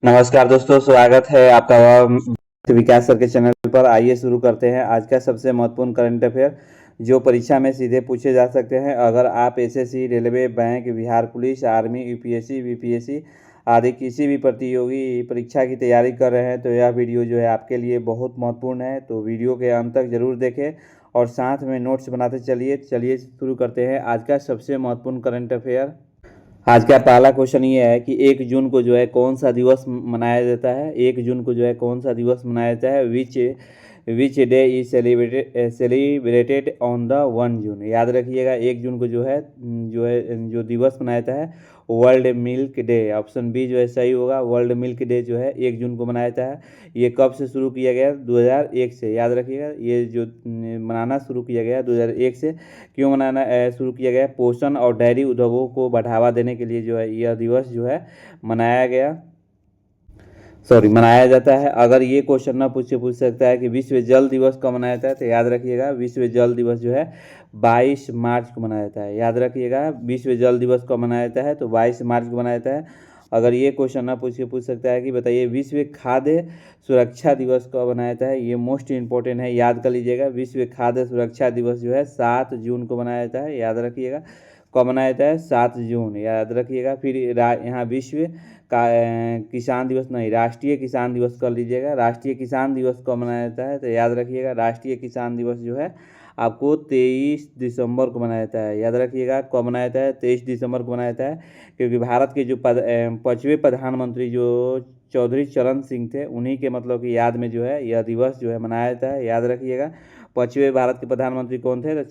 नमस्कार दोस्तों, स्वागत है आपका विकास सर के चैनल पर। आइए शुरू करते हैं आज का सबसे महत्वपूर्ण करंट अफेयर जो परीक्षा में सीधे पूछे जा सकते हैं। अगर आप SSC, railway, bank, Bihar police, army, UPSC, BPSC आदि किसी भी प्रतियोगी परीक्षा की तैयारी कर रहे हैं तो यह वीडियो जो है आपके लिए बहुत महत्वपूर्ण है। तो वीडियो के अंत तक जरूर देखें और साथ में नोट्स बनाते चलिए शुरू करते हैं आज का सबसे महत्वपूर्ण करंट अफेयर। आज का पहला क्वेश्चन ये है कि 1 जून को जो है कौन सा दिवस मनाया जाता है। 1 जून को जो है कौन सा दिवस मनाया जाता है। Which day is celebrated on the 1 जून। याद रखिएगा 1 जून को जो दिवस मनाया जाता है world milk day. Option B जो है सही होगा। वर्ल्ड मिल्क डे जो है 1 जून को मनाया जाता है। ये कब से शुरू किया गया? 2001 से। याद रखिएगा ये जो मनाना शुरू किया गया 2001 से। क्यों मनाना शुरू किया गया? पोषण और डेयरी उद्योगों को बढ़ावा देने के लिए जो है यह दिवस जो है मनाया जाता है। अगर ये क्वेश्चन ना पूछ सकता है कि विश्व जल दिवस कब मनाया जाता है तो याद रखिएगा विश्व जल दिवस जो है 22 मार्च को मनाया जाता है। याद रखिएगा विश्व जल दिवस कब मनाया जाता है तो 22 मार्च को मनाया जाता है। अगर ये क्वेश्चन ना पूछ सकता है कि बताइए विश्व खाद्य सुरक्षा दिवस कब मनाया जाता है। ये मोस्ट इंपॉर्टेंट है, याद कर लीजिएगा। विश्व खाद्य सुरक्षा दिवस जो है 7 जून को मनाया जाता है। याद रखिएगा कब मनाया जाता है? 7 जून। याद रखिएगा। फिर यहाँ विश्व का किसान दिवस नहीं, राष्ट्रीय किसान दिवस कर लीजिएगा। राष्ट्रीय किसान दिवस कब मनाया जाता है तो याद रखिएगा राष्ट्रीय किसान दिवस जो है आपको 23 दिसंबर को मनाया जाता है। याद रखिएगा कब मनाया जाता है? 23 दिसंबर को मनाया जाता है, क्योंकि भारत के जो 5वें प्रधानमंत्री जो चौधरी चरण सिंह थे उन्हीं के मतलब की याद में जो है यह दिवस जो है मनाया जाता है। याद रखिएगा 5वें भारत के प्रधानमंत्री कौन थे तो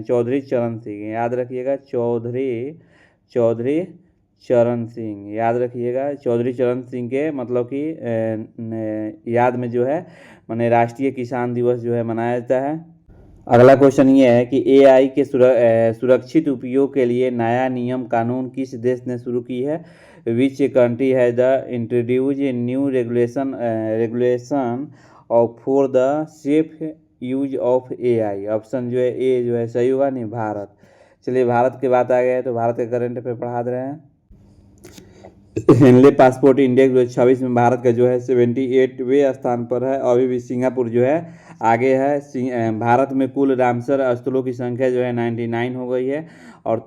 चौधरी चरण सिंह। याद रखिएगा चौधरी चरण सिंह। याद रखिएगा चौधरी चरण सिंह के मतलब कि याद में जो है माने राष्ट्रीय किसान दिवस जो है मनाया जाता है। अगला क्वेश्चन ये है कि एआई के सुरक्षित उपयोग के लिए नया नियम कानून किस देश ने शुरू की है। विच कंट्री है the introduce new regulation of for the safe use of AI. Option जो है ए जो है सही होगा, नहीं भारत। चलिए भारत की बात आ गया है तो भारत के करंट पे पढ़ा दे रहे हैं। हेनले पासपोर्ट इंडेक्स 2026 में भारत का जो है 78वें स्थान पर है। अभी भी सिंगापुर जो है आगे है। भारत में कुल रामसर स्थलों की संख्या जो है 99 हो गई है। और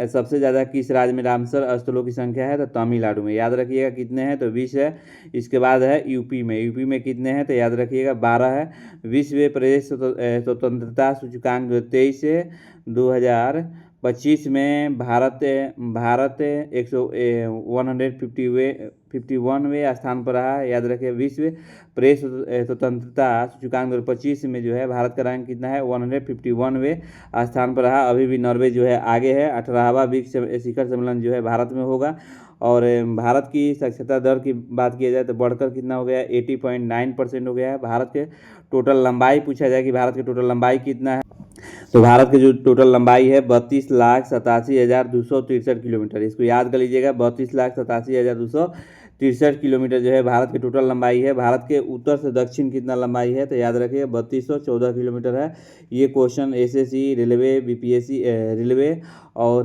सबसे ज़्यादा किस राज्य में रामसर स्थलों की संख्या है तो तमिलनाडु में। याद रखिएगा कितने हैं तो 20 है। इसके बाद है यूपी में कितने हैं तो याद रखिएगा 12 है। विश्व प्रेस स्वतंत्रता सूचकांक 23 से 2025 में भारत 151वें स्थान पर रहा है। याद रखिए विश्व प्रेस स्वतंत्रता सूचकांक 2025 में जो है भारत का रैंक कितना है 151वें स्थान पर रहा। अभी भी नॉर्वे जो है आगे है। 18वां ब्रिक्स शिखर सम्मेलन जो है भारत में होगा। और भारत की साक्षरता दर की बात किया जाए तो बढ़कर कितना हो गया 80.9% हो गया है। भारत के टोटल लंबाई पूछा जाए कि भारत की टोटल लंबाई कितना है तो भारत की जो टोटल लंबाई है 32,87,263 किलोमीटर। इसको याद कर लीजिएगा 32,87,263 किलोमीटर जो है भारत की टोटल लंबाई है। भारत के उत्तर से दक्षिण कितना लंबाई है तो याद रखिए 3214 किलोमीटर है। ये question SSC, railway, BPSC, railway और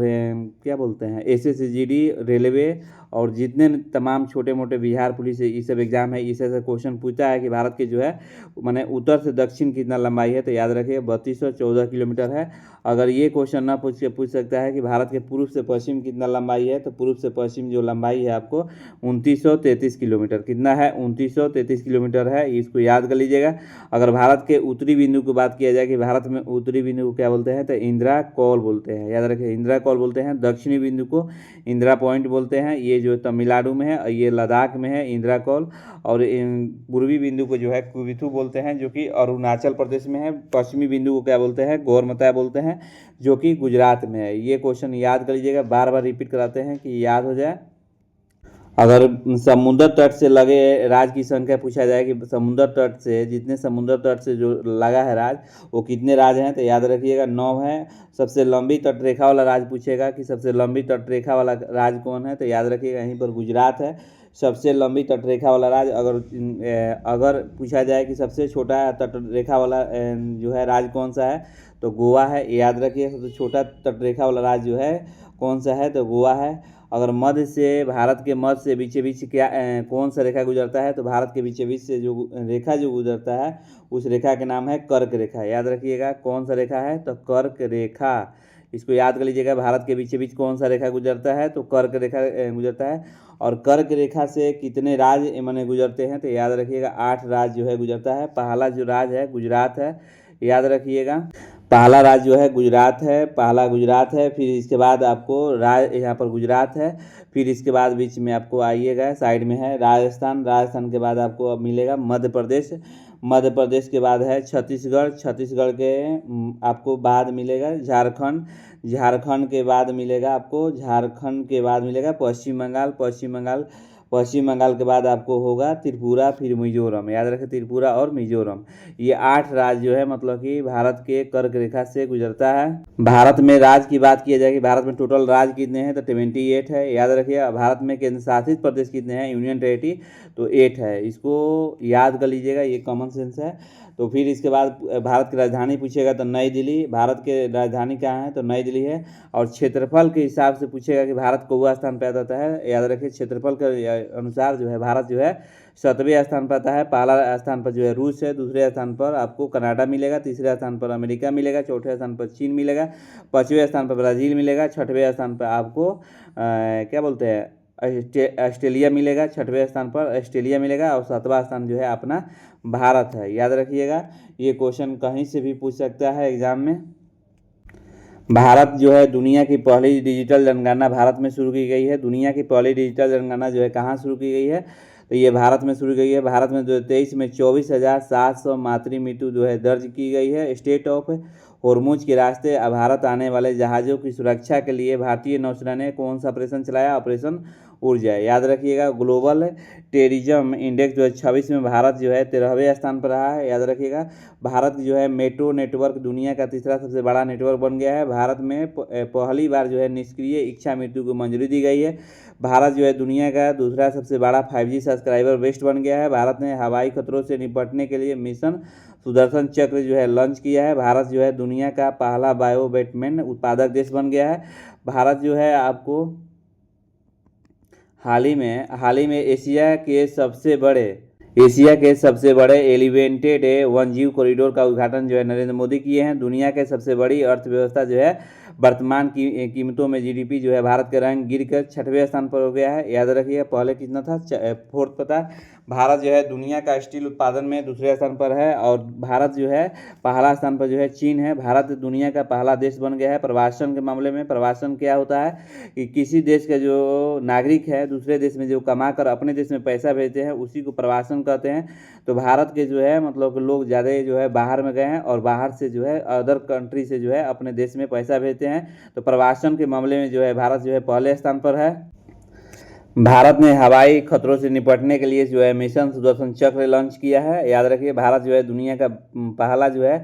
क्या बोलते हैं एसएससी रेलवे और जितने तमाम छोटे मोटे बिहार पुलिस ये सब एग्जाम है इसे से क्वेश्चन पूछता है कि भारत के जो है माने उत्तर से दक्षिण कितना लंबाई है तो याद रखिए 3214 किलोमीटर है। अगर ये क्वेश्चन ना पूछ सकता है कि भारत के पूर्व से पश्चिम कितना लंबाई है तो पूर्व से पश्चिम जो लंबाई है आपको 2933 किलोमीटर कितना है 2933 किलोमीटर है। इसको याद कर लीजिएगा। अगर भारत के उत्तरी बिंदु की बात किया जाए कि भारत में उत्तरी बिंदु को क्या बोलते हैं तो इंदिरा कॉल बोलते हैं। याद रखिए इंदिरा कॉल बोलते हैं। दक्षिणी बिंदु को इंदिरा पॉइंट बोलते हैं। ये जो तमिलनाडु में है, ये लद्दाख में है इंदिरा कॉल। और पूर्वी बिंदु को जो है कुविथु बोलते हैं जो कि अरुणाचल प्रदेश में है। पश्चिमी बिंदु को क्या बोलते हैं गौरमता बोलते हैं जो कि गुजरात में है। ये क्वेश्चन याद कर लीजिएगा, बार बार रिपीट कराते हैं कि याद हो जाए। अगर समुद्र तट से लगे राज्य की संख्या पूछा जाए कि समुद्र तट से जितने समुद्र तट से जो लगा है राज्य वो कितने राज्य हैं तो याद रखिएगा 9 है। सबसे लंबी तट रेखा वाला राज्य पूछेगा कि सबसे लंबी तट रेखा वाला राज्य कौन है तो याद रखिएगा यहीं पर गुजरात है सबसे लंबी तट रेखा वाला राज्य। अगर पूछा जाए कि सबसे छोटा तट रेखा वाला जो है राज्य कौन सा है तो गोवा है। याद रखिए सबसे छोटा तट रेखा वाला राज्य जो है कौन सा है, तो गोवा है। अगर मध्य से, भारत के मध्य से बीचे बीच क्या कौन सा रेखा गुजरता है, तो भारत के बीचे बीच से जो रेखा जो गुजरता है उस रेखा के नाम है कर्क रेखा। याद रखिएगा कौन सा रेखा है, तो कर्क रेखा। इसको याद कर लीजिएगा, भारत के बीचे बीच कौन सा रेखा गुजरता है, तो कर्क रेखा गुजरता है। और कर्क रेखा से कितने राज्य माने गुजरते हैं, तो याद रखिएगा 8 राज्य जो है गुजरता है। पहला जो राज्य है गुजरात है, याद रखिएगा पहला राज्य जो है गुजरात है, पहला गुजरात है। फिर इसके बाद आपको यहाँ पर गुजरात है, फिर इसके बाद बीच में आपको आइएगा साइड में है राजस्थान, राजस्थान के बाद आपको अब मिलेगा मध्य प्रदेश, मध्य प्रदेश के बाद है छत्तीसगढ़, छत्तीसगढ़ के आपको बाद मिलेगा झारखंड, झारखंड के बाद मिलेगा आपको, झारखंड के बाद मिलेगा पश्चिम बंगाल, पश्चिम बंगाल, पश्चिम बंगाल के बाद आपको होगा त्रिपुरा, फिर मिजोरम। याद रखें त्रिपुरा और मिजोरम, ये 8 राज्य जो है मतलब कि भारत के कर्क रेखा से गुजरता है। भारत में राज्य की बात की जाएगी, भारत में टोटल राज्य कितने हैं, तो 28 है। याद रखिए भारत में केंद्र शासित प्रदेश कितने हैं, यूनियन टेरिटरी, तो 8 है। इसको याद कर लीजिएगा, ये कॉमन सेंस है। तो फिर इसके बाद भारत की राजधानी पूछेगा तो नई दिल्ली, भारत के राजधानी कहाँ है, तो नई दिल्ली है। और क्षेत्रफल के हिसाब से पूछेगा कि भारत को वो स्थान पर आता है, याद रखिए क्षेत्रफल के अनुसार जो है भारत जो है 7वें स्थान पर आता है। पहला स्थान पर जो है रूस है, दूसरे स्थान पर आपको कनाडा मिलेगा, तीसरे स्थान पर अमेरिका मिलेगा, चौथे स्थान पर चीन मिलेगा, 5वें स्थान पर ब्राज़ील मिलेगा, 6वें स्थान पर आपको क्या बोलते हैं ऑस्ट्रेलिया मिलेगा, 6वें स्थान पर ऑस्ट्रेलिया मिलेगा, और 7वां स्थान जो है अपना भारत है। याद रखिएगा ये क्वेश्चन कहीं से भी पूछ सकता है एग्जाम में। भारत जो है दुनिया की पहली डिजिटल जनगणना भारत में शुरू की गई है। दुनिया की पहली डिजिटल जनगणना जो है कहाँ शुरू की गई है, तो ये भारत में शुरू की गई है। भारत में 2023 में 24,700 मातृ मृत्यु जो है दर्ज की गई है। स्टेट ऑफ होर्मुज के रास्ते भारत आने वाले जहाज़ों की सुरक्षा के लिए भारतीय नौसेना ने कौन सा ऑपरेशन चलाया, ऑपरेशन ऊर्जा। याद रखिएगा ग्लोबल टेररिज्म इंडेक्स 2026 में भारत जो है 13वें स्थान पर रहा है। याद रखिएगा भारत जो है मेट्रो नेटवर्क दुनिया का तीसरा सबसे बड़ा नेटवर्क बन गया है। भारत में पहली बार जो है निष्क्रिय इच्छा मृत्यु को मंजूरी दी गई है। भारत जो है दुनिया का दूसरा सबसे बड़ा 5G सब्सक्राइबर बेस्ट बन गया है। भारत ने हवाई खतरों से निपटने के लिए मिशन सुदर्शन चक्र जो है लॉन्च किया है। भारत जो है दुनिया का पहला बायोबैटमैन उत्पादक देश बन गया है। भारत जो है आपको हाल ही में एशिया के सबसे बड़े एलिवेटेड वन्यजीव कॉरिडोर का उद्घाटन जो है नरेंद्र मोदी किए हैं। दुनिया के सबसे बड़ी अर्थव्यवस्था जो है वर्तमान की कीमतों में जीडीपी जो है भारत का रैंक गिरकर 6वें स्थान पर हो गया है। याद रखिए पहले कितना था, 4th पता। भारत जो है दुनिया का स्टील उत्पादन में दूसरे स्थान पर है। और भारत जो है पहला स्थान पर जो है चीन है। भारत दुनिया का पहला देश बन गया है प्रवासन के मामले में। प्रवासन क्या होता है कि किसी देश का जो नागरिक है दूसरे देश में जो कमा कर अपने देश में पैसा भेजते हैं उसी को प्रवासन कहते हैं। तो भारत के जो है मतलब लोग ज़्यादा जो है बाहर में गए हैं और बाहर से जो है अदर कंट्री से जो है अपने देश में पैसा भेजते हैं। तो प्रवासन के मामले में जो है भारत जो है पहले स्थान पर है। भारत ने हवाई खतरों से निपटने के लिए जो है मिशन सुदर्शन चक्र लॉन्च किया है। याद रखिए भारत जो है दुनिया का पहला जो है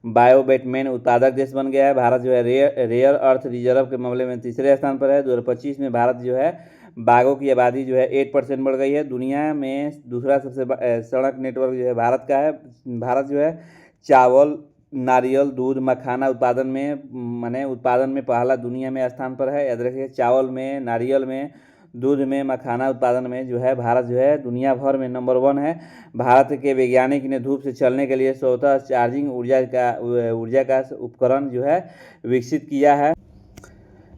बायोबैटमैन उत्पादक देश बन गया है। भारत जो है रेयर अर्थ रिजर्व के मामले में तीसरे स्थान पर है। 2025 में भारत जो है बाघों की आबादी जो है 8% बढ़ गई है। दुनिया में दूसरा सबसे सड़क नेटवर्क जो है भारत का है। भारत जो है चावल, नारियल, दूध, मखाना उत्पादन में पहला दुनिया में स्थान पर है। याद रखिए चावल में, नारियल में, दूध में, मखाना उत्पादन में जो है भारत जो है दुनिया भर में नंबर 1 है। भारत के वैज्ञानिक ने धूप से चलने के लिए स्वतः चार्जिंग ऊर्जा का उपकरण जो है विकसित किया है।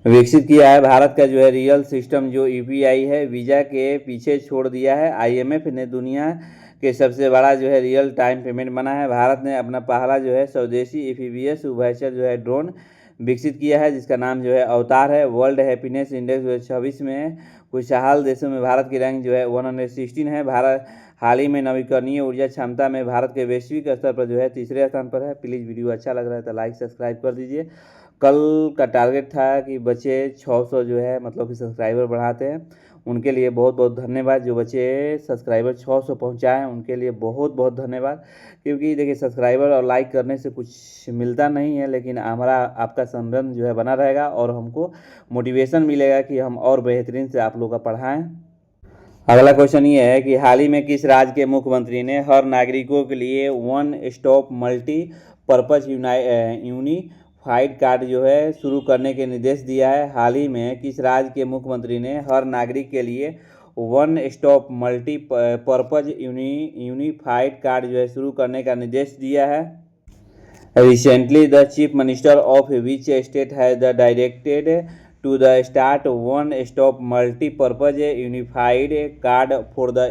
भारत का जो है रियल सिस्टम जो यूपीआई है वीज़ा के पीछे छोड़ दिया है। IMF ने दुनिया के सबसे बड़ा जो है रियल टाइम पेमेंट बना है। भारत ने अपना पहला जो है स्वदेशी एम्फीबियस उभयचर जो है ड्रोन विकसित किया है जिसका नाम जो है अवतार है। वर्ल्ड हैप्पीनेस इंडेक्स 2026 में खुशहाल देशों में भारत की रैंक जो है 116 है। भारत हाल ही में नवीकरणीय ऊर्जा क्षमता में भारत के वैश्विक स्तर पर जो है तीसरे स्थान पर है। प्लीज़ वीडियो अच्छा लग रहा है तो लाइक सब्सक्राइब कर दीजिए। कल का टारगेट था कि बच्चे 600 जो है मतलब कि सब्सक्राइबर बढ़ाते हैं, उनके लिए बहुत बहुत धन्यवाद। जो बच्चे सब्सक्राइबर 600 पहुंचाएं उनके लिए बहुत बहुत धन्यवाद। क्योंकि देखिए सब्सक्राइबर और लाइक करने से कुछ मिलता नहीं है, लेकिन हमारा आपका संबंध जो है बना रहेगा और हमको मोटिवेशन मिलेगा कि हम और बेहतरीन से आप लोग का पढ़ाएँ। अगला क्वेश्चन ये है कि हाल ही में किस राज्य के मुख्यमंत्री ने हर नागरिकों के लिए one stop multi purpose unified card जो है शुरू करने के निर्देश दिया है। हाल ही में किस राज्य के मुख्यमंत्री ने हर नागरिक के लिए one stop multi purpose unified card जो है शुरू करने का निर्देश दिया है? Recently, the Chief Minister of which state has directed to the start one-stop multi-purpose unified card for the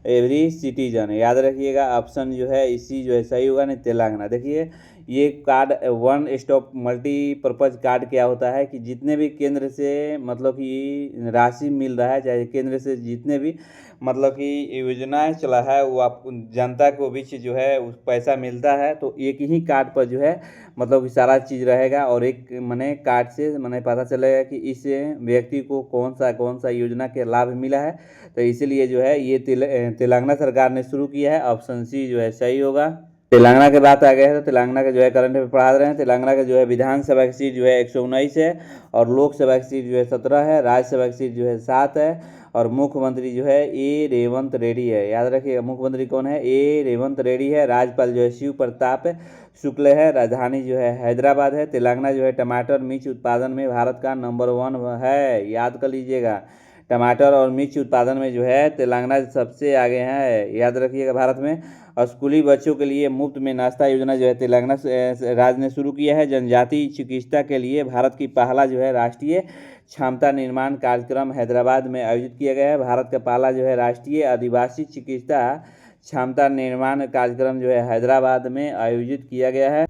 every citizen? याद रखिएगा, ऑप्शन जो है इसी जो है सही होगा, नहीं तेलंगाना। देखिए ये card one stop multipurpose card क्या होता है कि जितने भी केंद्र से मतलब कि राशि मिल रहा है, चाहे केंद्र से जितने भी मतलब कि योजनाएं चला है वो आप जनता को बीच जो है उस पैसा मिलता है, तो एक ही कार्ड पर जो है मतलब कि सारा चीज़ रहेगा और एक मैंने कार्ड से मैंने पता चलेगा कि इस व्यक्ति को कौन सा योजना के लाभ मिला है। तो इसीलिए जो है ये तेलंगाना सरकार ने शुरू किया है। ऑप्शन सी जो है सही होगा। तेलंगाना के बात आ गए हैं तो तेलंगाना का जो है करंट अफेयर पढ़ा रहे हैं। तेलंगाना का जो है विधानसभा की सीट जो है 119 है और लोकसभा की सीट जो है 17 है, राज्यसभा की सीट जो है 7 है और मुख्यमंत्री जो है ए रेवंत रेड्डी है। याद रखिएगा मुख्यमंत्री कौन है, ए रेवंत रेड्डी है। राज्यपाल जो है शिव प्रताप शुक्ल है। राजधानी जो है हैदराबाद है। तेलंगाना जो है टमाटर मिर्च उत्पादन में भारत का नंबर 1 है, याद कर लीजिएगा। टमाटर और मिर्च उत्पादन में जो है तेलंगाना सबसे आगे है, याद रखिएगा भारत में। और स्कूली बच्चों के लिए मुफ्त में नाश्ता योजना जो है तेलंगाना राज्य ने शुरू किया है। जनजातीय चिकित्सा के लिए भारत की पहला जो है राष्ट्रीय क्षमता निर्माण कार्यक्रम हैदराबाद में आयोजित किया गया है। भारत का पहला जो है राष्ट्रीय आदिवासी चिकित्सा क्षमता निर्माण कार्यक्रम जो है हैदराबाद में आयोजित किया गया है।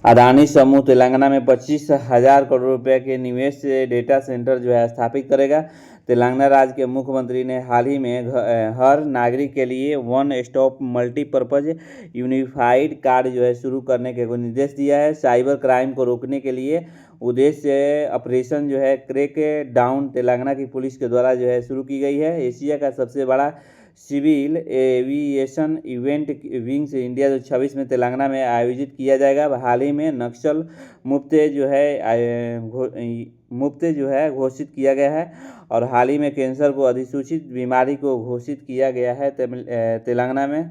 अदानी समूह तेलंगाना में 25,000 करोड़ रुपए के निवेश से डेटा सेंटर जो है स्थापित करेगा। तेलंगाना राज्य के मुख्यमंत्री ने हाल ही में हर नागरिक के लिए one stop multipurpose unified card जो है शुरू करने के निर्देश दिया है। साइबर क्राइम को रोकने के लिए उद्देश्य ऑपरेशन जो है क्रैक डाउन तेलंगाना की पुलिस के द्वारा जो है शुरू की गई है। एशिया का सबसे बड़ा civil aviation event wings India 2026 में तेलंगाना में आयोजित किया जाएगा। हाल ही में नक्सल मुक्त जो है घोषित किया गया है और हाल ही में कैंसर को अधिसूचित बीमारी को घोषित किया गया है तेलंगाना में।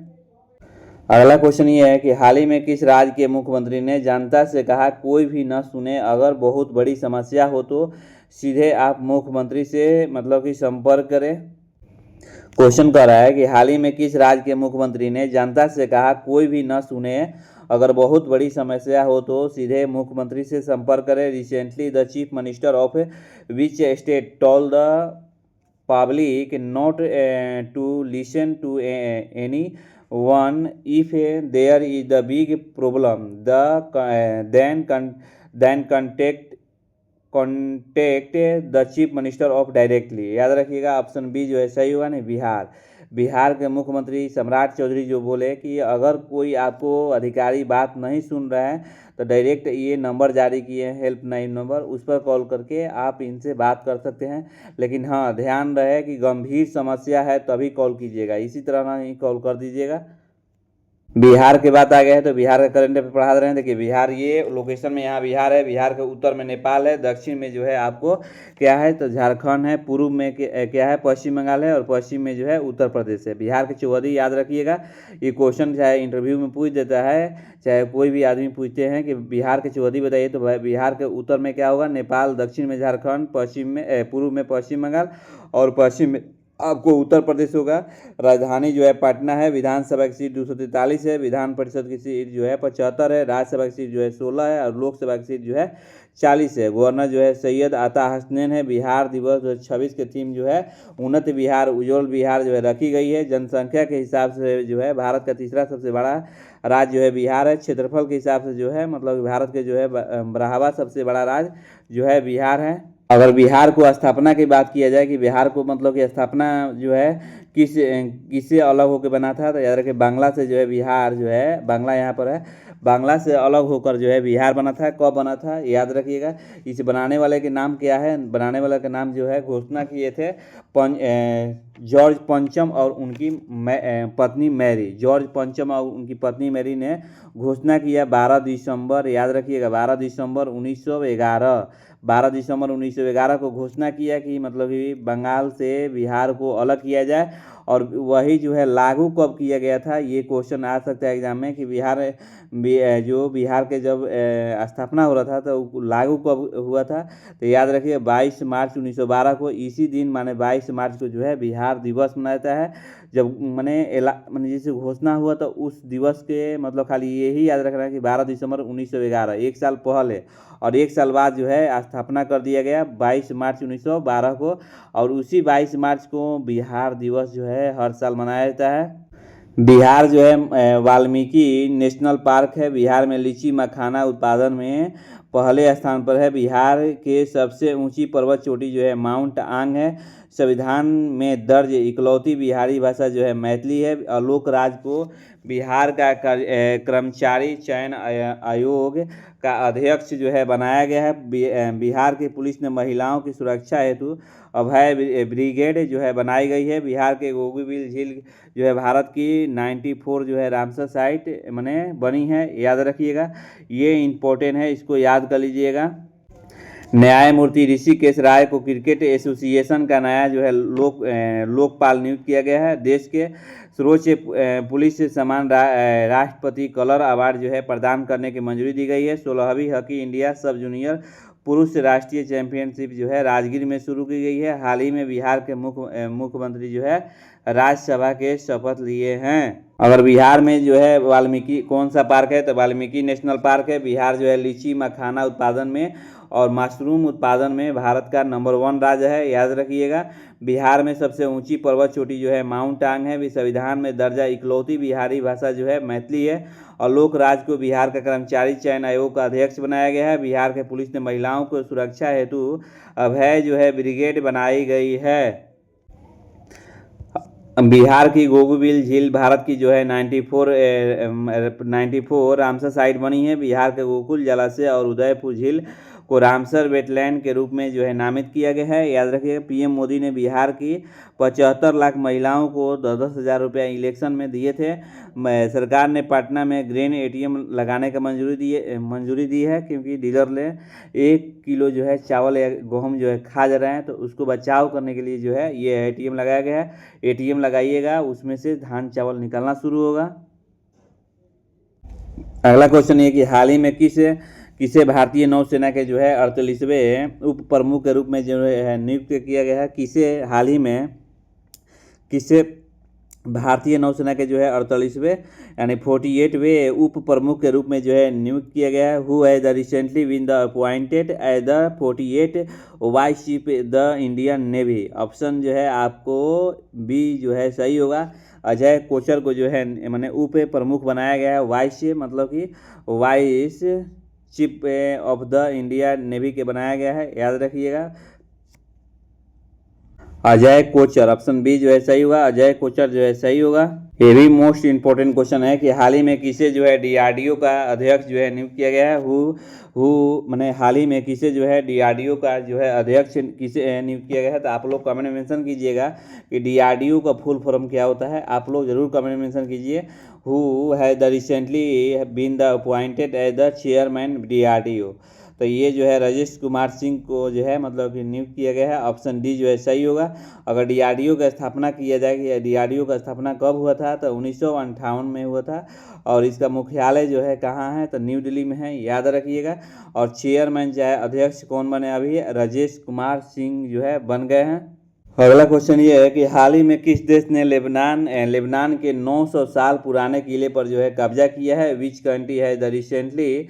अगला क्वेश्चन ये है कि हाल ही में किस राज्य के मुख्यमंत्री ने जनता से कहा कोई भी न सुने, अगर बहुत बड़ी समस्या हो तो सीधे आप मुख्यमंत्री से मतलब कि संपर्क करें। क्वेश्चन कह रहा है कि हाल ही में किस राज्य के मुख्यमंत्री ने जनता से कहा कोई भी न सुने, अगर बहुत बड़ी समस्या हो तो सीधे मुख्यमंत्री से संपर्क करें। Recently the chief minister of which state told the public not to listen to anyone if there is the big problem then contact the chief minister of directly. याद रखिएगा ऑप्शन बी जो है सही होगा, नहीं बिहार के मुख्यमंत्री सम्राट चौधरी जो बोले कि अगर कोई आपको अधिकारी बात नहीं सुन रहा है तो डायरेक्ट ये नंबर जारी किए हैं हेल्पलाइन नंबर, उस पर कॉल करके आप इनसे बात कर सकते हैं। लेकिन हाँ ध्यान रहे कि गंभीर समस्या है तभी कॉल कीजिएगा, इसी तरह नहीं कॉल कर दीजिएगा। बिहार के बात आ गया है तो बिहार का करंट अफेयर पढ़ा रहे हैं। देखिए बिहार ये लोकेशन में यहाँ बिहार है, बिहार के उत्तर में नेपाल है, दक्षिण में जो है आपको क्या है तो झारखंड है, पूर्व में क्या है पश्चिम बंगाल है और पश्चिम में जो है उत्तर प्रदेश है। बिहार की चौहदी याद रखिएगा, ये क्वेश्चन चाहे इंटरव्यू में पूछ देता है, चाहे कोई भी आदमी पूछते हैं कि बिहार की चौहदी बताइए तो बिहार के उत्तर में क्या होगा नेपाल, दक्षिण में झारखंड, पश्चिम में पूर्व में पश्चिम बंगाल और पश्चिम में आपको उत्तर प्रदेश होगा। राजधानी जो है पटना है। विधानसभा की सीट 243 है, विधान परिषद की सीट जो है 75 है, राज्यसभा की सीट जो है 16 है और लोकसभा की सीट जो है 40 है। गवर्नर जो है सैयद अता हसनैन है। बिहार दिवस 2026 के थीम जो है उन्नत बिहार उज्ज्वल बिहार जो है रखी गई है। जनसंख्या के हिसाब से जो है भारत का तीसरा सबसे बड़ा राज्य जो है बिहार है। क्षेत्रफल के हिसाब से जो है मतलब भारत के जो है 12वां सबसे बड़ा राज्य जो है बिहार है। अगर बिहार को स्थापना की बात किया जाए कि बिहार को मतलब कि स्थापना जो है किससे अलग होकर बना था तो याद रखिए बांग्ला से जो है बिहार जो है, बांग्ला यहाँ पर है, बांग्ला से अलग होकर जो है बिहार बना था। कब बना था याद रखिएगा। इसे बनाने वाले के नाम क्या है, बनाने वाले का नाम जो है घोषणा किए थे जॉर्ज पंचम और उनकी पत्नी मैरी। जॉर्ज पंचम और उनकी पत्नी मैरी ने घोषणा किया 12 दिसंबर, याद रखिएगा 12 दिसंबर 1911। 12 दिसंबर 1911 को घोषणा किया कि मतलब कि बंगाल से बिहार को अलग किया जाए। और वही जो है लागू कब किया गया था, ये क्वेश्चन आ सकता है एग्जाम में कि जो बिहार के जब स्थापना हो रहा था तो लागू कब हुआ था। तो याद रखिए 22 मार्च 1912 को। इसी दिन माने 22 मार्च को जो है बिहार दिवस मनाया जाता है। जब माने जैसे घोषणा हुआ तो उस दिवस के मतलब खाली यही याद रखना है कि 12 दिसंबर 1911 एक साल पहले, और एक साल बाद जो है स्थापना कर दिया गया 22 मार्च 1912 को। और उसी 22 मार्च को बिहार दिवस जो है हर साल मनाया जाता है। बिहार जो है वाल्मीकि नेशनल पार्क है। बिहार में लीची मखाना उत्पादन में पहले स्थान पर है। बिहार के सबसे ऊंची पर्वत चोटी जो है माउंट आंग है। संविधान में दर्ज इकलौती बिहारी भाषा जो है मैथिली है। लोक राज को बिहार का कर्मचारी चयन आयोग का अध्यक्ष जो है बनाया गया है। बिहार की पुलिस ने महिलाओं की सुरक्षा हेतु अभय ब्रिगेड जो है बनाई गई है। बिहार के गोगुबिल झील जो है भारत की 94 जो है रामसर साइट मैंने बनी है, याद रखिएगा, ये इम्पोर्टेंट है, इसको याद कर लीजिएगा। न्यायमूर्ति ऋषिकेश राय को क्रिकेट एसोसिएशन का नया जो है लोकपाल नियुक्त किया गया है। देश के सर्वोच्च पुलिस सम्मान राष्ट्रपति कलर अवार्ड जो है प्रदान करने की मंजूरी दी गई है। 16वीं हॉकी इंडिया सब जूनियर पुरुष राष्ट्रीय चैंपियनशिप जो है राजगीर में शुरू की गई है। हाल ही में बिहार के मुख्यमंत्री जो है राज्यसभा के शपथ लिए हैं। अगर बिहार में जो है वाल्मीकि कौन सा पार्क है तो वाल्मीकि नेशनल पार्क है। बिहार जो है लीची मखाना उत्पादन में और मशरूम उत्पादन में भारत का नंबर 1 राज्य है, याद रखिएगा। बिहार में सबसे ऊंची पर्वत चोटी जो है माउंट आंग है। भी संविधान में दर्जा इकलौती बिहारी भाषा जो है मैथिली है। और लोक राज को बिहार का कर्मचारी चयन आयोग का अध्यक्ष बनाया गया है। बिहार के पुलिस ने महिलाओं को सुरक्षा हेतु अभय जो है ब्रिगेड बनाई गई है। बिहार की गोगुबिल झील भारत की जो है 94 रामसर साइट बनी है। बिहार के गोकुल जलाशय और उदयपुर झील को रामसर वेटलैंड के रूप में जो है नामित किया गया है, याद रखिएगा। पीएम मोदी ने बिहार की 75 लाख महिलाओं को 10-10 हज़ार रुपया इलेक्शन में दिए थे। सरकार ने पटना में ग्रेन एटीएम लगाने का मंजूरी दी है, क्योंकि डीलर ले 1 किलो जो है चावल या गेहूँ जो है खा जा रहे हैं, तो उसको बचाव करने के लिए जो है ये एटीएम लगाया गया है। एटीएम लगाइएगा, उसमें से धान चावल निकलना शुरू होगा। अगला क्वेश्चन ये कि हाल ही में किसे भारतीय नौसेना के जो है 48वें उप प्रमुख के रूप में जो है नियुक्त किया गया है। किसे भारतीय नौसेना के जो है 48वें यानी 48वें उप प्रमुख के रूप में जो है नियुक्त किया गया है। Who has recently been the appointed as the 48 vice chief the Indian navy. Option जो है आपको बी जो है सही होगा। अजय कोचर को जो है मैंने उप प्रमुख बनाया गया है। वाइस मतलब कि vice chief of the India navy के बनाया गया है, याद रखिएगा। अजय कोचर, ऑप्शन बी जो है सही होगा। अजय कोचर जो है सही होगा। ये भी मोस्ट इंपोर्टेंट क्वेश्चन है कि हाल ही में किसे जो है डीआरडीओ का अध्यक्ष जो है नियुक्त किया गया है। मैंने हाल ही में किसे जो है डीआरडीओ का जो है अध्यक्ष किसे नियुक्त किया गया है, तो आप लोग कमेंट में मेंशन कीजिएगा कि डीआरडीओ का फुल फॉर्म क्या होता है। आप लोग जरूर कमेंट में मेंशन कीजिए। Who has the recently been the appointed as the chairman DRDO. तो ये जो है राजेश कुमार सिंह को जो है मतलब कि नियुक्त किया गया है। ऑप्शन डी जो है सही होगा। अगर डीआरडीओ का स्थापना किया जाए कि डीआरडीओ का स्थापना कब हुआ था, तो 1958 में हुआ था। और इसका मुख्यालय जो है कहाँ है, तो न्यू दिल्ली में है, याद रखिएगा। और चेयरमैन जो है अध्यक्ष कौन बने अभी, राजेश कुमार सिंह जो है बन गए हैं। अगला क्वेश्चन ये है कि हाल ही में किस देश ने लेबनान के 900 साल पुराने किले पर जो है कब्जा किया है। विच कंट्री है the recently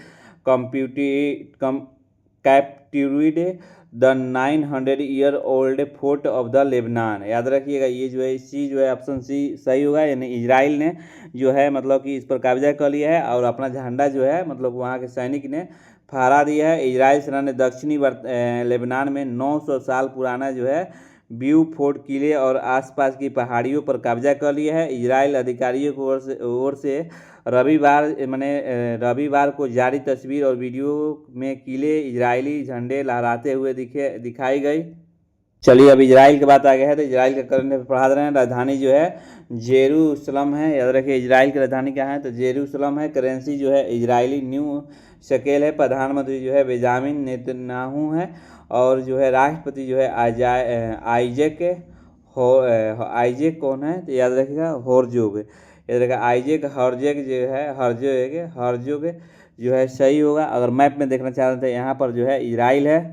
captivated the 900-year-old fort of the Lebanon, याद रखिएगा। ये जो है सी जो है ऑप्शन सी सही होगा। यानी इजराइल ने जो है मतलब कि इस पर कब्जा कर लिया है और अपना झंडा जो है मतलब वहाँ के सैनिक ने फहरा दिया है। इजराइल सेना ने दक्षिणी लेबनान में 900 साल पुराना जो है व्यू फोर्ट किले और आसपास की पहाड़ियों पर कब्जा कर लिया है। इजराइल अधिकारियों की ओर से रविवार को जारी तस्वीर और वीडियो में किले इजरायली झंडे लहराते हुए दिखाई गई। चलिए अब इजराइल की बात आ गया है, तो इजराइल का करंट पढ़ा रहे हैं। राजधानी जो है जेरूसलम है, याद रखिए। इजराइल की राजधानी क्या है, तो जेरूसलम है। करेंसी जो है इजरायली न्यू शकेल है। प्रधानमंत्री जो है बेंजामिन नेतन्याहू है। और जो है राष्ट्रपति जो है आइजैक कौन है, तो याद रखिएगा हर्जोग, याद रखिएगा आइजैक हर्जोग जो है हर्जोग जो है सही होगा। अगर मैप में देखना चाह रहे थे, यहाँ पर जो है इजराइल है।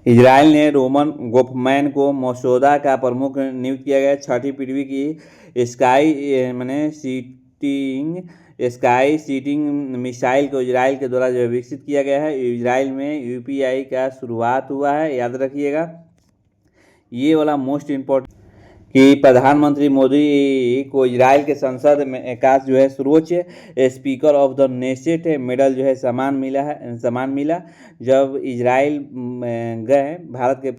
इजराइल ने रोमन गोफमैन को मसौदा का प्रमुख नियुक्त किया गया। छठी पीढ़ी की स्काई सीटिंग मिसाइल को इजराइल के द्वारा जो है विकसित किया गया है। इजराइल में यूपीआई का शुरुआत हुआ है, याद रखिएगा। ये वाला मोस्ट इम्पोर्टेंट कि प्रधानमंत्री मोदी को इजराइल के संसद में का जो है सर्वोच्च speaker of the Knesset medal जो है सम्मान मिला। जब इजराइल गए भारत के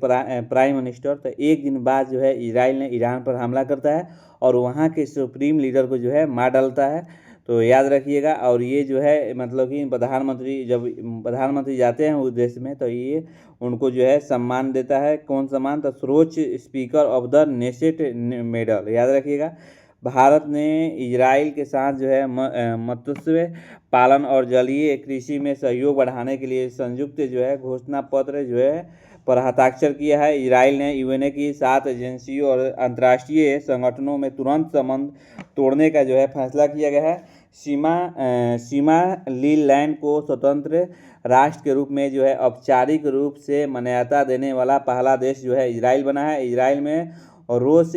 प्राइम मिनिस्टर, तो एक दिन बाद जो है इजराइल ने ईरान पर हमला करता है और वहाँ के सुप्रीम लीडर को जो है मार डालता है, तो याद रखिएगा। और ये जो है मतलब कि जब प्रधानमंत्री जाते हैं उस देश में, तो ये उनको जो है सम्मान देता है। कौन सम्मान, तो सर्वोच्च speaker of the Knesset medal, याद रखिएगा। भारत ने इजराइल के साथ जो है मत्स्य पालन और जलीय कृषि में सहयोग बढ़ाने के लिए संयुक्त जो है घोषणा पत्र जो है पर हस्ताक्षर किया है। इजराइल ने यूएनए की 7 एजेंसियों और अंतर्राष्ट्रीय संगठनों में तुरंत संबंध तोड़ने का जो है फैसला किया गया है। सीमालीलैंड को स्वतंत्र राष्ट्र के रूप में जो है औपचारिक रूप से मान्यता देने वाला पहला देश जो है इजराइल बना है। इजराइल में रोश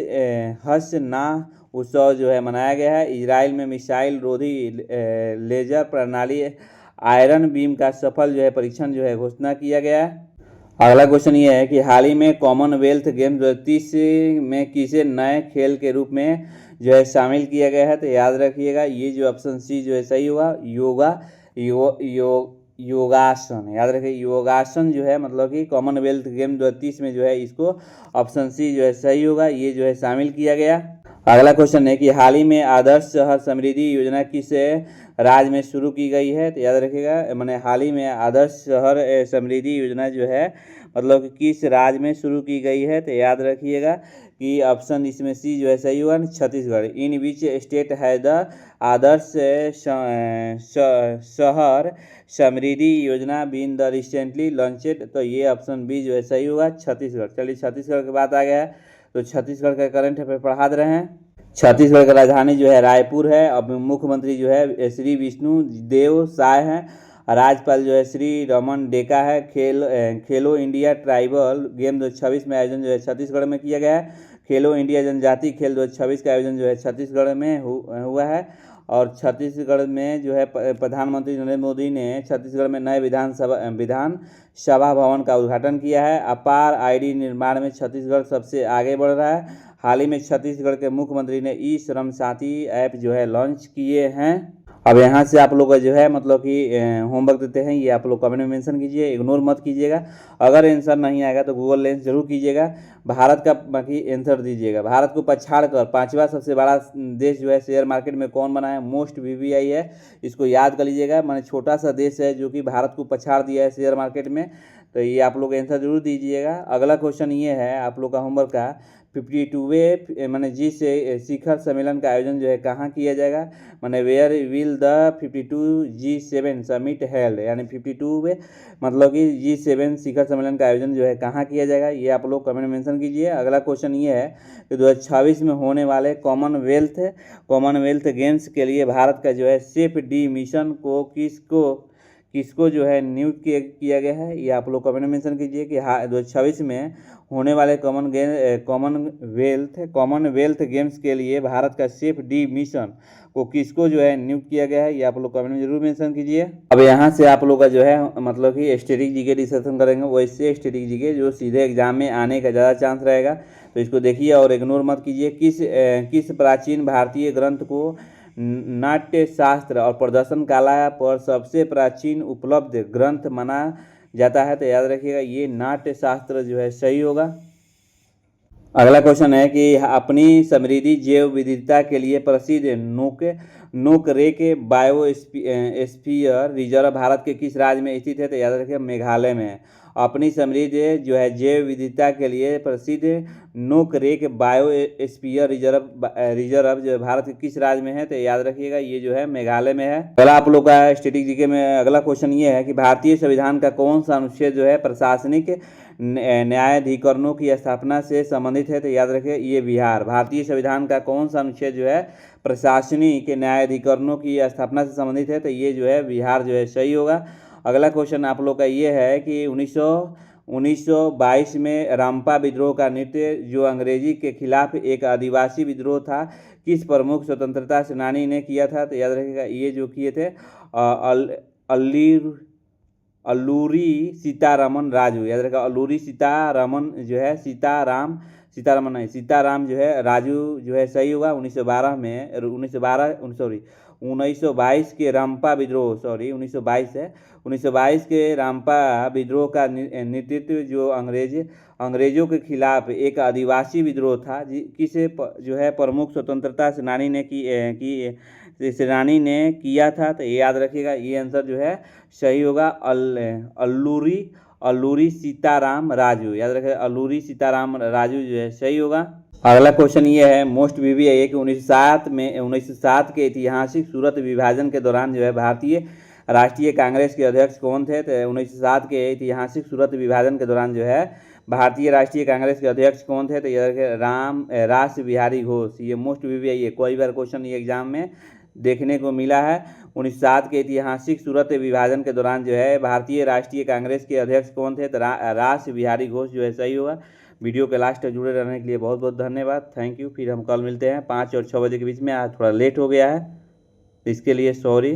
हसनाह उत्सव जो है मनाया गया है। इजराइल में मिसाइल रोधी लेजर प्रणाली आयरन बीम का सफल जो है परीक्षण जो है घोषणा किया गया है। अगला क्वेश्चन ये है कि हाल ही में कॉमनवेल्थ गेम 2030 में किसे नए खेल के रूप में जो है शामिल किया गया है, तो याद रखिएगा ये जो ऑप्शन सी जो है सही हुआ। योगासन, याद रखिए योगासन जो है मतलब कि कॉमनवेल्थ गेम 2030 में जो है इसको ऑप्शन सी जो है सही होगा, ये जो है शामिल किया गया। अगला क्वेश्चन है कि हाल ही में आदर्श शहर समृद्धि योजना किस राज्य में शुरू की गई है, तो याद रखिएगा मैंने हाल ही में आदर्श शहर समृद्धि योजना जो है मतलब कि किस राज्य में शुरू की गई है, तो याद रखिएगा कि ऑप्शन इसमें सी जो है सही हुआ, छत्तीसगढ़। इन विच स्टेट है द आदर्श शहर समृद्धि योजना बीन द रिसेंटली लॉन्चेड, तो ये ऑप्शन बी जो है सही होगा, छत्तीसगढ़। चलिए छत्तीसगढ़ की बात आ गया है, तो छत्तीसगढ़ का करंट अफेयर पढ़ा दे रहे हैं। छत्तीसगढ़ की राजधानी जो है रायपुर है। अब मुख्यमंत्री जो है श्री विष्णु देव साय हैं। राज्यपाल जो है श्री रमन डेका है। खेलो इंडिया ट्राइबल गेम 2026 में आयोजन जो है छत्तीसगढ़ में किया गया है। खेलो इंडिया जनजातीय खेल 2026 का आयोजन जो है छत्तीसगढ़ में हुआ है। और छत्तीसगढ़ में जो है प्रधानमंत्री नरेंद्र मोदी ने छत्तीसगढ़ में नए विधानसभा भवन का उद्घाटन किया है। अपार आईडी निर्माण में छत्तीसगढ़ सबसे आगे बढ़ रहा है। हाल ही में छत्तीसगढ़ के मुख्यमंत्री ने ई श्रम साथी ऐप जो है लॉन्च किए हैं। अब यहाँ से आप लोग का जो है मतलब कि होमवर्क देते हैं, ये आप लोग कमेंट में मेंशन कीजिए, इग्नोर मत कीजिएगा। अगर आंसर नहीं आएगा तो गूगल लेंस जरूर कीजिएगा। भारत का बाकी आंसर दीजिएगा। भारत को पछाड़ कर 5वां सबसे बड़ा देश जो है शेयर मार्केट में कौन बना है, मोस्ट वीवीआई है, इसको याद कर लीजिएगा। मैंने छोटा सा देश है जो कि भारत को पछाड़ दिया है शेयर मार्केट में, तो ये आप लोग आंसर जरूर दीजिएगा। अगला क्वेश्चन ये है आप लोग का होमवर्क का, 52वें मैंने जी से शिखर सम्मेलन का आयोजन जो है कहाँ किया जाएगा, मैंने where will the 52G7 summit held, यानी 52वें मतलब कि G7 शिखर सम्मेलन का आयोजन जो है कहाँ किया जाएगा, ये आप लोग कमेंट में मेंशन कीजिए। अगला क्वेश्चन ये है कि 2026 में होने वाले कॉमनवेल्थ गेम्स के लिए भारत का जो है सेफ डी मिशन को किसको जो है नियुक्त किया गया है, ये आप लोग कमेंट में मेंशन कीजिए कि 2026 में होने वाले कॉमनवेल्थ गेम्स के लिए भारत का सेफ डी मिशन को किसको जो है नियुक्त किया गया है, ये आप लोग कमेंट में जरूर मेंशन कीजिए। अब यहाँ से आप लोग का जो है मतलब कि स्टैटिक जीके डिस्कशन करेंगे, वैसे स्टैटिक जीके जो सीधे एग्जाम में आने का ज़्यादा चांस रहेगा, तो इसको देखिए और इग्नोर मत कीजिए। किस प्राचीन भारतीय ग्रंथ को नाट्य शास्त्र और प्रदर्शन कला पर सबसे प्राचीन उपलब्ध ग्रंथ माना जाता है, तो याद रखिएगा ये नाट्य शास्त्र जो है सही होगा। अगला क्वेश्चन है कि अपनी समृद्धि जैव विविधता के लिए प्रसिद्ध नोकरेक बायोस्फीयर रिजर्व भारत के किस राज्य में स्थित है, तो याद रखिए मेघालय में है। अपनी समृद्ध जो है जैव विविधता के लिए प्रसिद्ध नोकरेक बायोस्फीयर रिजर्व जो है भारत के किस राज्य में है? तो याद रखिएगा ये जो है मेघालय में है। अगला आप लोग का स्टैटिक जीके में अगला क्वेश्चन ये है कि भारतीय संविधान का कौन सा अनुच्छेद जो है प्रशासनिक न्यायाधिकरणों की स्थापना से संबंधित है? तो याद रखिए ये बिहार। भारतीय संविधान का कौन सा अनुच्छेद जो है प्रशासनिक न्यायाधिकरणों की स्थापना से संबंधित है? तो ये जो है बिहार जो है सही होगा। अगला क्वेश्चन आप लोग का ये है कि 1922 में रंपा विद्रोह का नृत्य जो अंग्रेजी के खिलाफ एक आदिवासी विद्रोह था किस प्रमुख स्वतंत्रता सेनानी ने किया था? तो याद रखिएगा ये जो किए थे अल्लूरी सीतारमन राजू। याद रखिएगा अल्लूरी सीतारमन जो है सीताराम जो है राजू जो है सही होगा। 1922 के रंपा विद्रोह 1922 के रंपा विद्रोह का नेतृत्व जो अंग्रेजों के खिलाफ एक आदिवासी विद्रोह था किसे जो है प्रमुख स्वतंत्रता सेनानी ने किया था? तो याद रखिएगा ये आंसर जो है सही होगा अल्लूरी सीताराम राजू। याद रखिएगा अल्लूरी सीताराम राजू जो है सही होगा। अगला क्वेश्चन ये है मोस्ट वीवीआई कि 1907 के ऐतिहासिक सूरत विभाजन के दौरान जो है भारतीय राष्ट्रीय कांग्रेस के अध्यक्ष कौन थे? तो 1907 के ऐतिहासिक सूरत विभाजन के दौरान जो है भारतीय राष्ट्रीय कांग्रेस के अध्यक्ष कौन थे? तो ये रास बिहारी घोष। ये मोस्ट वीवीआई है, कोई बार क्वेश्चन ये एग्जाम में देखने को मिला है। 1907 के ऐतिहासिक सूरत विभाजन के दौरान जो है भारतीय राष्ट्रीय कांग्रेस के अध्यक्ष कौन थे? तो रास बिहारी घोष जो है सही होगा। वीडियो के लास्ट तक जुड़े रहने के लिए बहुत बहुत धन्यवाद, थैंक यू। फिर हम कल मिलते हैं 5 और 6 बजे के बीच में। आज थोड़ा लेट हो गया है, इसके लिए सॉरी।